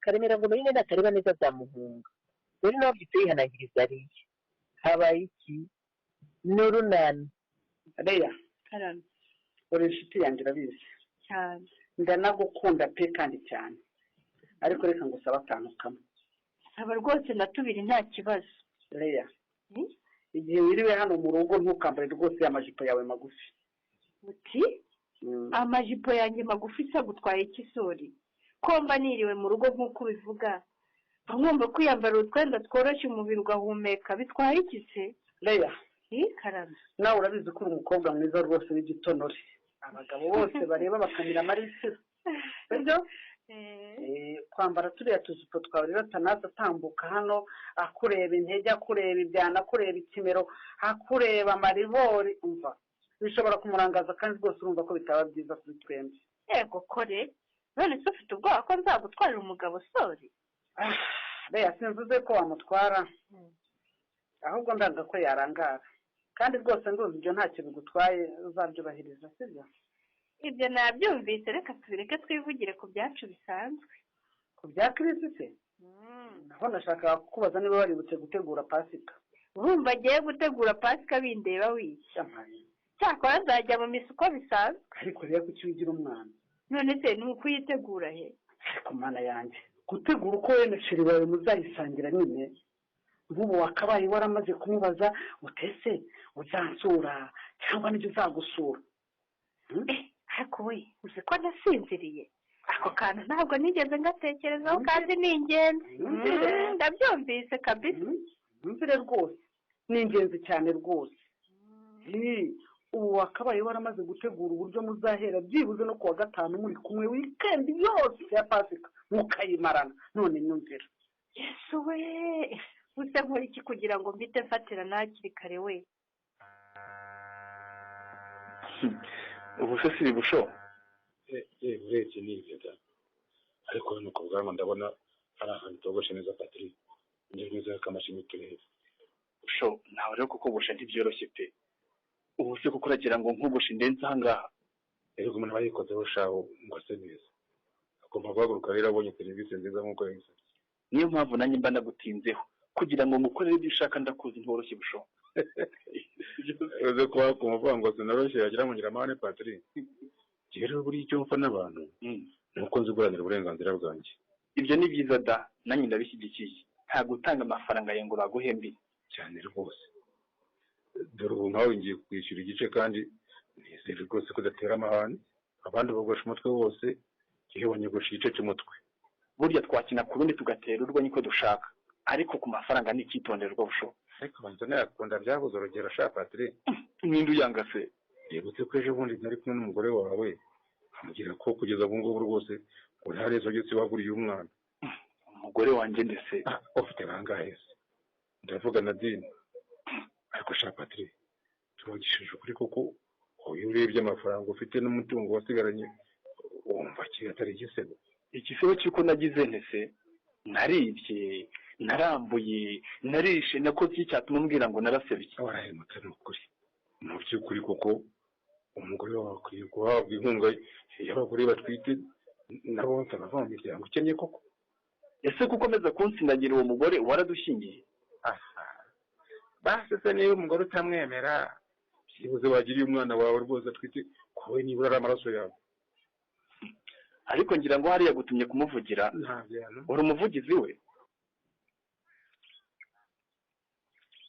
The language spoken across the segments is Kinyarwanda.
Karemera ngo nyine natareba neza byamuhunga rero nabyitse yihanangiriza ariye habaye iki n'urunana Leya karame uri inshuti yanjye urabizi cyane ndanagukunda pe kandi cyane ariko reka ngusaba akantu kamwe aba rwose natubiri nta kibazo Leya igihe wiriwe hano mu rugo ntukambare rwose amajipo yawe magufi uti amajipo yanjye magufi se agutwaye ikisori ko mba niriwe mu rugo nk'uko ubivuga ngomba kwiyambara utwenda tworoshye umubiri ugahumeka bitwaye iki se Leya karame nawe urabizi ko uri umukobwa mwiza rwose w'igitonore abagabo bose bareba bakamira amarisiro sibyo kwambara turiya tujipo twawe rero atanaza atambuka hano akureba intege akureba ibyana akureba ikimero akureba amaribori umva bishobora kumurangaza kandi rwose urumva ko bitaba byiza kuri twembi yego kore none se ufite ubwoba ko nzagutwarira umugabo sori Leya sinvuze ko wamutwara ahubwo ndanga ko yarangara kandi rwose nduzi ibyo ntacyo bigutwaye uzabyubahiriza sibyo ibyo nabyumvise reka tubireke twivugire ku byacu bisanzwe ku bya kirisi se naho nashakaga kukubaza niba waributse gutegura pasika urumva agiye gutegura pasika bindeba wishyura cyakora nzajya mu misa uko bisanzwe ariko rero kuki wigira umwana none se ni uko uyitegura he ariko mana yanjye gutegura uko wene sheri wawe muzayisangira nyine nk'ubu wakabaye waramaze kumubaza utese uzansura cyangwa n'ibyo uzagusura ariko we uzi ko nasinziriye ako kantu ntabwo nigeze ngatekerezaho kandi ni ingenzi ndabyumvise kabisa yumvire rwose ni ingenzi cyane rwose ubu wakabaye waramaze gutegura uburyo muzahera byibuze no kuwa gatanu muri kumwe wikendi yose ya pasika mukayimarana none nyumvira yesu we use nkora iki kugira ngo mbite mfatira nakiri kare we ubu se siri busho urebye ni ibyo da ariko hano ku bwanwa ndabona hari ahantu togoshe neza Patrick njye neza kamashini turebe busho nawe rero kuko busha ntibyoroshye pe ubu se kuko uragira ngo nk'ubusha ndenze ahangaha rero umuntu bayikoze bushaho ngo ase neza agomba guhaguruka rero abonye serivisi nziza nk'uko yabisabye niyo mpamvu nanjye mba nagutinzeho kugira ngo ngukorere ibyo ushaka ndakuzi ntoroshye busho uze kuba ku muvango sinoroshye yagira ngo ngiramane Patrick rero buri icyo mfa n'abantu nuko nzi guharanira uburenganzira bwanjye ibyo ni byiza da nanjye ndabishyigikiye nta gutanga amafaranga ye ngo baguhembe cyane rwose dore ubu nkawe ngiye kwishyura igice kandi nizere rwose ko udatera amahane abandi bagosha umutwe wose yewe nyogosha igice cy'umutwe burya twakina ku rundi tugatera urwo niko dushaka ariko ku mafaranga ni icyitonderwa busho ariko banza nayakunda byabuze urugero ashaka Patrick n'indi uyanga se yibutse ko ejo bundi nari kumwe n'umugore wawe amubwira ko kugeza ubu ngubu rwose ngo nta rezo ryose waguriye umwana umugore wanjye ndetse ufite bangahe se ndavuga Nadine ariko shaka Patrick turagishije ukuri koko uyu urebye amafaranga ufite n'umutungo wasigaranye wumva kiri atari igisebo igisebo cy'uko nagize ntese naribye narambuye narishe nakoze iki cyatuma umbwira ngo narasebye warahemutse ni ukuri mu by'ukuri koko umugore wawe akwiye guhabwa inkunga y'abagore batwite nabo bakava mu miryango ukennye koko ese ko ukomeza kunsindagira uwo mugore waradushingiye basi se niba umugore utamwemera byibuze wagiriye umwana wawe rwose atwite kuwe nibura ari amaraso yawe ariko ngira ngo hariya gutumye kumuvugira uri umuvugizi we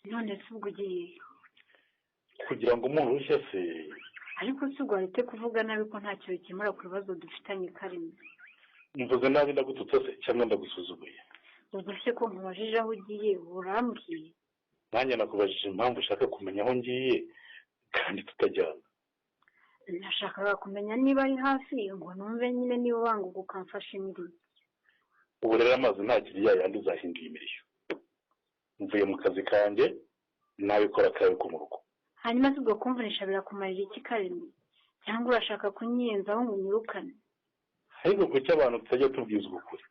none se ubwo ugiye kugira ngo umuntu ushya se ariko si ubwo wahite kuvuga nabi ko ntacyo bikemura ku bibazo dufitanye karimo mvuze nabi ndagututse se cyangwa ndagusuzuguye ubwo se ko nkubajije aho ugiye urambwiye nanjye nakubajije impamvu ushaka kumenya aho ngiye kandi tutajyana nashakaga kumenya niba ari hafi ngo numve nyine niba wanguka ukamfasha imirimo ubu rero amazi ntakiri yayandi uzahinduye imirishyo mvuye mu kazi kanjye nabikora akawe ko mu rugo hanyuma si ubwo kumvunisha birakumarira iki karimo cyangwa urashaka kunyiyenzaho ngo unyirukane ariko kuki abantu tutajya tubwizwa ukuri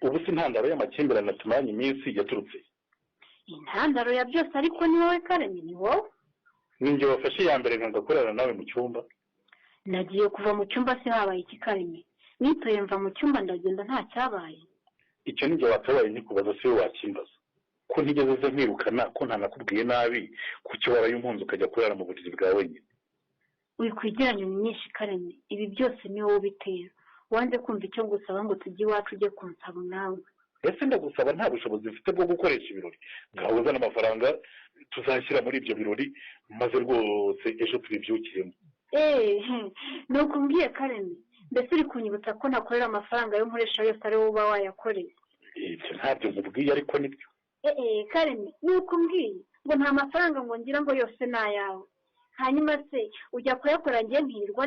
ubu si intandaro y'amakimbirane atumaranye iminsi yaturutse intandaro ya byose ariko ni wowe karimo ni wowe ninjye wafashe iya mbere nkangakorera nawe mu cyumba nagiye kuva mu cyumba se habaye iki karimo nitoye mva mu cyumba ndagenda nta cyabaye. icyo nibyo watabaye nikubaza se wakimbaza ko ntigeze ze nkwirukana ko ntanakubwiye nabi kucyo waraye umpunzi ukajya kurara mu buriri bwawe nyine. Wikwigeranya myinshi Kareme, ibi byose ni wowe ubitera. Wanze kumva icyo ngusaba ngo tujye iwacu ujye kunsaba nawe. ese ndagusaba nta bushobozi mfite bwo gukoresha ibirori, ngaho uzana amafaranga tuzashyira muri ibyo birori maze rwose ejo tubibyukiremo. ni ukumbwiye Kareme, mbese uri kunyibutsa ko nakorera amafaranga yo nkoresha yose ari wowe uba wayakoreye. ibyo ntabyo nkubwiye ariko nibyo. Kareme, ni ukumbwiye ngo nta mafaranga ngo ngira ngo yose ni ayawe. Hanyuma se ujya kuyakora ngiye ntirirwa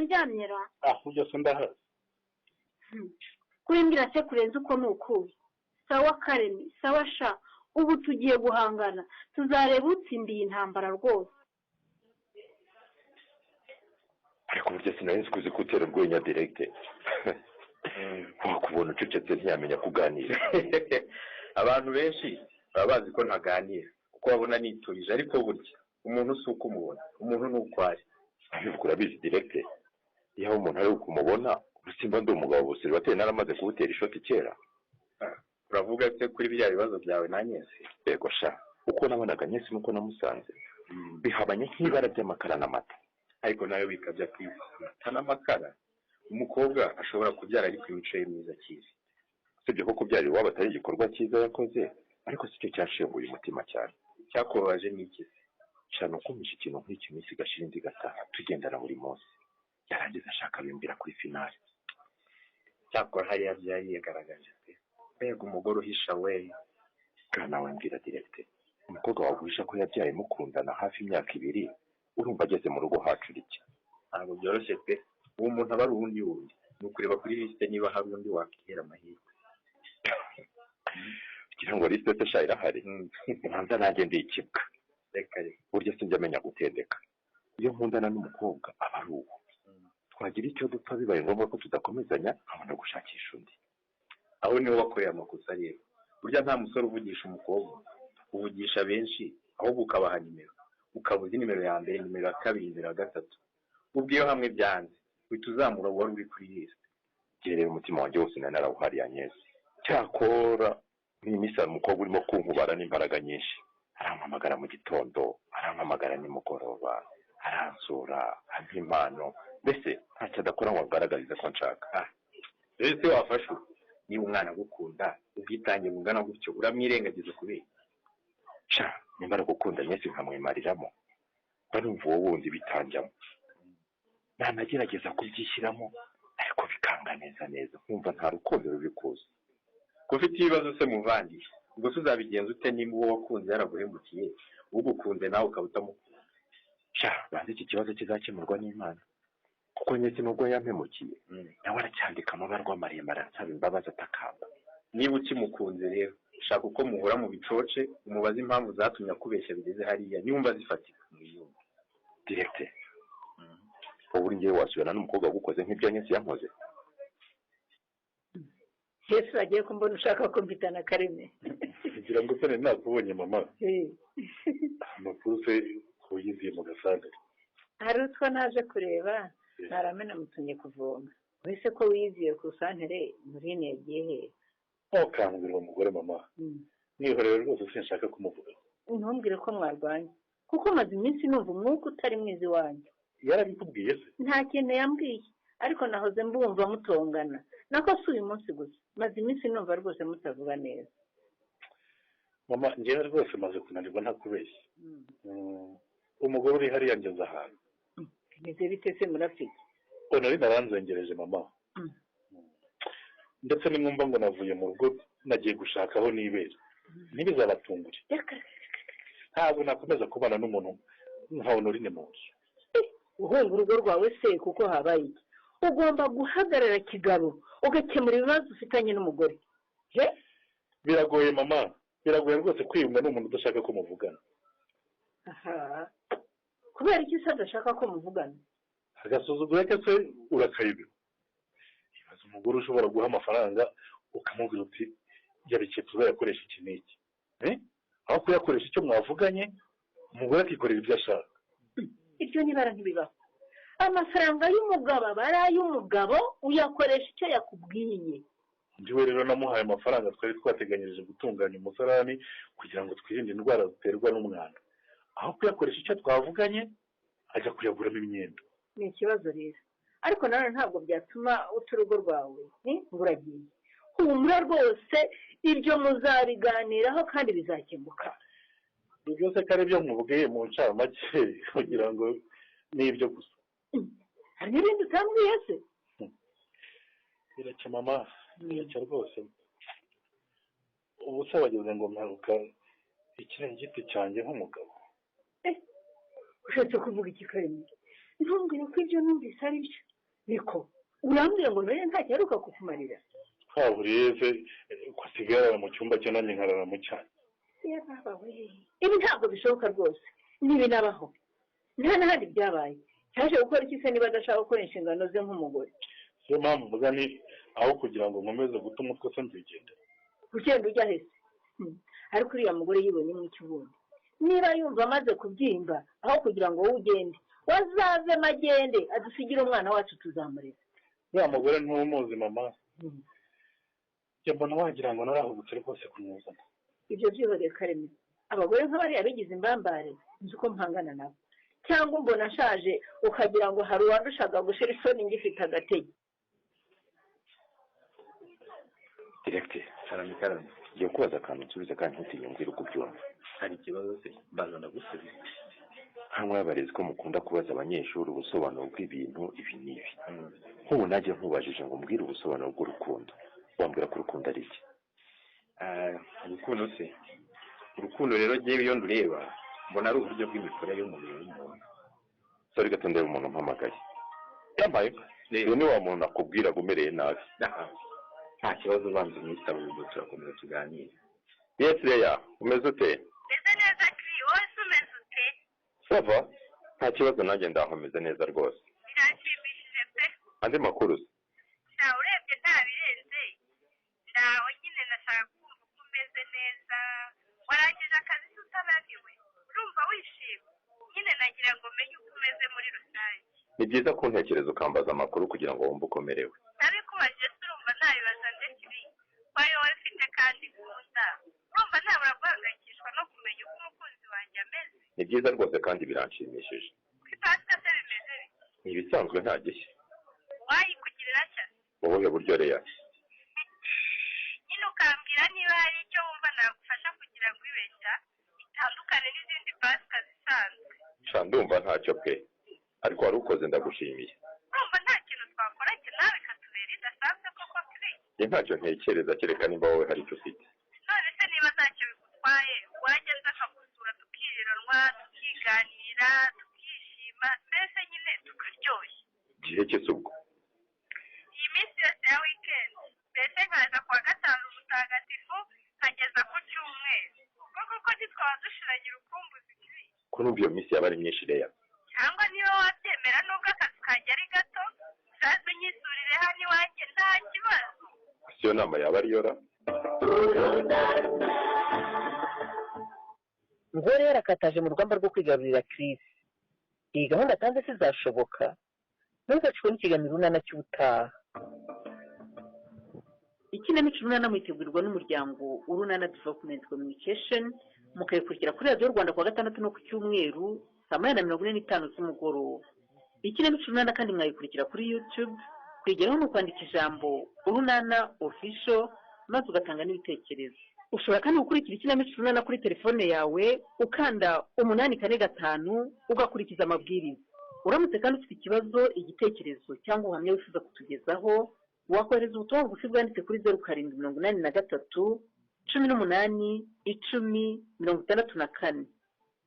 ndyamyera. ujya se ndahazi. Kurimbwira se kurenza uko ni ukuye. Sawa Kareme, sawa sha, ubu tugiye guhangana, tuzareba utsindiye intambara rwose. ariko burya sinari nzi kuzi kutera urwenya direkite. wakubona ucecetse ntiyamenya kuganira. abantu benshi baba bazi ko ntaganira kuko babona niturije, ariko burya umuntu si uko umubona, umuntu ni uko ari. ariko urabizi direkite, iyo umuntu ari ukumubona urusimba ndi umugabo bose bateye naramaze kuwutera ishoti kera. uravuga se kuri bya bibazo byawe na Nyesi? yego sha, uko nabonaga Nyesi nuko namusanze bihabanye nk'ibara ry'amakara n'amata. ariko nayo bikabya kwisi amata n'amakara. umukobwa ashobora kubyara ariko imico ye myiza kizi. usibye ko kubyarira iwabo atari igikorwa cyiza yakoze, ariko si cyo cyashenguye umutima cyane. cyakubabaje ni iki se? cyane ukumisha ikintu nk'iki minsi igashira indi igataha tugendana buri munsi, yarangiza ashaka bimbwira kuri finale. cyakora hariya byari yagaragaje se, mbega umugore uhisha we. bwana we mbwira direkite, umukobwa wawe uhisha ko yabyaye mukundana hafi imyaka 2, urumva ageze mu rugo hacura iki? ntabwo byoroshye pe, uwo muntu aba ari uwundi wundi, ni ukureba kuri lisite niba hari undi wakihera amahirwe. kugira ngo lisite se sha irahari. nkanza nanjye ndi ikibwa. reka reka, burya sinjya amenya gutendeka. iyo nkundana n'umukobwa aba ari uwo, twagira icyo dupfa bibaye ngombwa ko tudakomezanya nkabona gushakisha undi. aho niho wakoreye amakosa rero. burya nta musore uvugisha umukobwa, uvugisha benshi, ahubwo ukabaha nimero, ukabuza nimero ya mbere, nimero ya kabiri, nimero ya gatatu. ubwo iyo hamwe byanze uhita uzamura wari uri kuri lisite. gerera umutima wanjye wose na narawuhariye Anyesi. cyakora nk'iminsi hari umukobwa urimo kunkubara n'imbaraga nyinshi, arampamagara mu gitondo, arampamagara nimugoroba, aransura, ampa impano, mbese ntacyo adakora ngo agaragarize ko nshaka. rero se wafashe niba umwana agukunda ubwitange bungana gutyo uramwirengagiza kubera sha, nimba ari gukunda Nyesi nkamwimariramo, barumva uwo wundi bitanjyamo. nanagerageza kubyishyiramo ariko bikanga neza nkumva nta rukundo ruri kuza. ko ufite ibibazo se muvandi, ubwo se uzabigenza ute niba uwo wakunze yaraguhemukiye, ugukunze nawe ukaba utamukunda? sha, banze iki kibazo kizakemurwa n'Imana, kuko Nyesi nubwo yampemukiye nawe aracyandika amabarwa maremare ansaba imbabazi atakamba. niba ukimukunze rero shaka uko muhura mu bicoce, umubaze impamvu zatumye akubeshya bigeze hariya, niwumva zifatika mwiyumva. direkite, wowe uri ngewe wasubirana n'umukobwa wagukoze nk'ibyo Nyesi yankoze? Yesu agiye kumbona ushaka kumbitana Kareme. kugira ngo se nakubonye mama. amakuru se kuyiziye mu gasantere. hari utwo naje kureba, naramena mutumye kuvoma. wese ko wiziye ku santere muri yagiye he? ntukambwire uwo mugore mama. nihorere rwose sinshaka kumuvuga. ntumbwire ko mwarwanye, kuko maze iminsi numva umwuka utari mwiza iwanjye. yarabikubwiye se? nta kintu yambwiye, ariko nahoze mbumva mutongana. nako si uyu munsi gusa, maze iminsi numva rwose mutavuga neza. mama njyewe rwose maze kunanirwa ntakubeshya. umugore uri hariya ngeze ahantu. bimeze bite se murafite? nari naranzengereje mama. ndetse nimwumva ngo navuye mu rugo nagiye gushaka aho nibera, ntibizabatungure. ntabwo nakomeza kubana n'umuntu nkabona uri mu nzu. uhunga urugo rwawe se kuko habaye iki? ugomba guhagarara kigabo ugakemura ibibazo ufitanye n'umugore. biragoye mama, biragoye rwose kwiyunga n'umuntu udashaka ko muvugana. aha, kubera iki se adashaka ko muvugana? agasuzuguro ke se urakayibiwe. ibaze umugore ushobora guha amafaranga ukamubwira uti yabikiye tuzayakoresha iki n'iki, aho kuyakoresha icyo mwavuganye umugore akikorera ibyo ashaka. ibyo nibara ntibibaho. amafaranga y'umugabo aba ari ay'umugabo uyakoresha icyo yakubwiye. ndiwe rero namuhaye amafaranga twari twateganyirije gutunganya umusarani kugira ngo twirinde indwara ziterwa n'umwanda, aho kuyakoresha icyo twavuganye ajya kuyaguramo imyenda. Ni ikibazo rero, ariko nanone ntabwo byatuma uta urugo rwawe ngo uragiye. Humura rwose, ibyo muzabiganiraho kandi bizakemuka. ibyo byose ko ari byo nkubwiye mu ncamake kugira ngo n'ibyo gusa. Hari n'ibindi utambwiye se? biracya mama, biracya rwose. ubu se wageze ngo mparuka ikirengiti cyanjye nk'umugabo. Ushatse kuvuga iki Karemi? Ntumbwire ko ibyo numvise ari byo. Niko urambwira ngo none nta cyaruka kukumarira? twahuriye se ko asigarara mu cyumba cye nanjye nkarara mu cyanjye. Ibi ntabwo bishoboka rwose, ntibinabaho. Nta n'ahandi byabaye. Cyaje gukora iki se niba adashaka gukora inshingano ze nk'umugore? siyo mpamvu mvuga ni aho kugira ngo nkomeze guta umutwe se nzigenda. Ugenda ujya hese? Ariko uriya mugore yibonyemo ikibundi. Niba yumva amaze kubyimba, aho kugira ngo wowe ugende, wazavemo agende adusigire umwana wacu tuzamurera. uriya mugore ntumuzi mama. njye mbona wagira ngo narahubutse rwose kumuzana. Ibyo byihoreye Karemi. Abagore nk'abariya bigize imbambare nzi ko mpangana nabo. Cyangwa mbona ashaje ukagira ngo hari uwandushaga gushira isoni ngifite agatege. Directeur, Karami, yo kubaza akantu nsubiza kandi ntutinyumvira uko ubyumva. hari ikibazo se mbaza ndagusubiza. Hano y'abarezi ko mukunda kubaza abanyeshuri ubusobanuro bw'ibintu ibi n'ibi. Nk'ubu najya nkubajije ngo mbwire ubusobanuro bw'urukundo, wambwira ko urukundo ari iki? Urukundo se, urukundo rero ngewe iyo ndureba mbona ari uburyo bw'imikorere y'umubiri w'umuntu. Sorry gato ndeba umuntu mpamagaye. Yambaye rero ni wa muntu nakubwira gumereye nabi. Nta kibazo ubanza umwitaba ubwo turakomeza tuganire. Yes Leya, umeze ute? Meze neza Kri, wowe se umeze ute? Sava, nta kibazo nanjye ndahomeze neza rwose. Birashimishije pe. Andi makuru se? Nta urebye nta birenze. Naho nyine nashaka kumva uko umeze neza. Warangije akazi se utananiwe? Urumva wishimye? Nyine nagira ngo menye uko umeze muri rusange. Ni byiza kuntekereza ukambaza amakuru kugira ngo wumve ukomerewe. Nabikubajije se urumva ntabibaza nde Kri? Wayo warufite kandi gukunda. Urumva ntabura guhangayikishwa no kumenya uko umukunzi wanjye ameze. Ni byiza rwose kandi biranshimishije. Kuri pasika se bimeze bite? Ni ibisanzwe nta gishya. Wayikugirira cyane? Mu buhe buryo Leya? Nyine ukambwira niba hari icyo wumva nagufasha kugira ngo ibeshya itandukane n'izindi pasika zisanzwe. Sha ndumva ntacyo pe. Ariko wari ukoze ndagushimiye. Urumva nta kintu twakora cye nawe katubera idasanzwe koko Kri? Njye ntacyo ntekereza kereka nimba wowe hari icyo ufite. None se niba ntacyo bigutwaye wajya nza akagusura tukiriranwa tukiganira tukishima mbese nyine tukaryoshya. Igihe cyose ubwo. Iyi minsi yose ya weekend mbese nkaza kuwa gatanu mutagatifu nkageza ku cyumweru. Koko ntitwaba dushiranye urukumbuzi Kri? Ko numva iyo minsi yaba ari myinshi Leya. Cyangwa niba wabyemera nubwo akazi kajya ari gato uzaze unyisurire hano iwanjye nta kibazo. Iyo nama yaba ariyo ra? ngo rero akataje mu rugamba rwo kwigarurira Chris. Iyi gahunda kandi sizashoboka. Ntuzacwe n'ikiganiro runana cy'ubutaha. Ikinamico runana mwitegurirwa n'umuryango Urunana Development Communication, mukayikurikira kuri radiyo Rwanda kuwa gatandatu no ku cyumweru saa 4:45 z'umugoroba. Ikinamico runana kandi mwayikurikira kuri YouTube, kwigeraho no kwandika ijambo Urunana Official maze ugatanga n'ibitekerezo. Ushobora kandi gukurikira ikinamico runana kuri telefone yawe ukanda 845 ugakurikiza amabwiriza. Uramutse kandi ufite ikibazo, igitekerezo cyangwa uhamya wifuza kutugezaho, wakohereza ubutumwa bugufi bwanditse kuri 0783 18 10 64.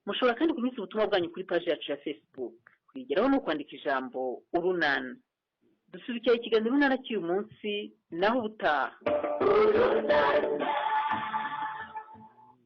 Mushobora kandi kunyuza ubutumwa bwanyu kuri page yacu ya Facebook. Kwigeraho no kwandika ijambo Urunana. Dusubikira ikiganiro runana cy'uyu munsi naho ubutaha.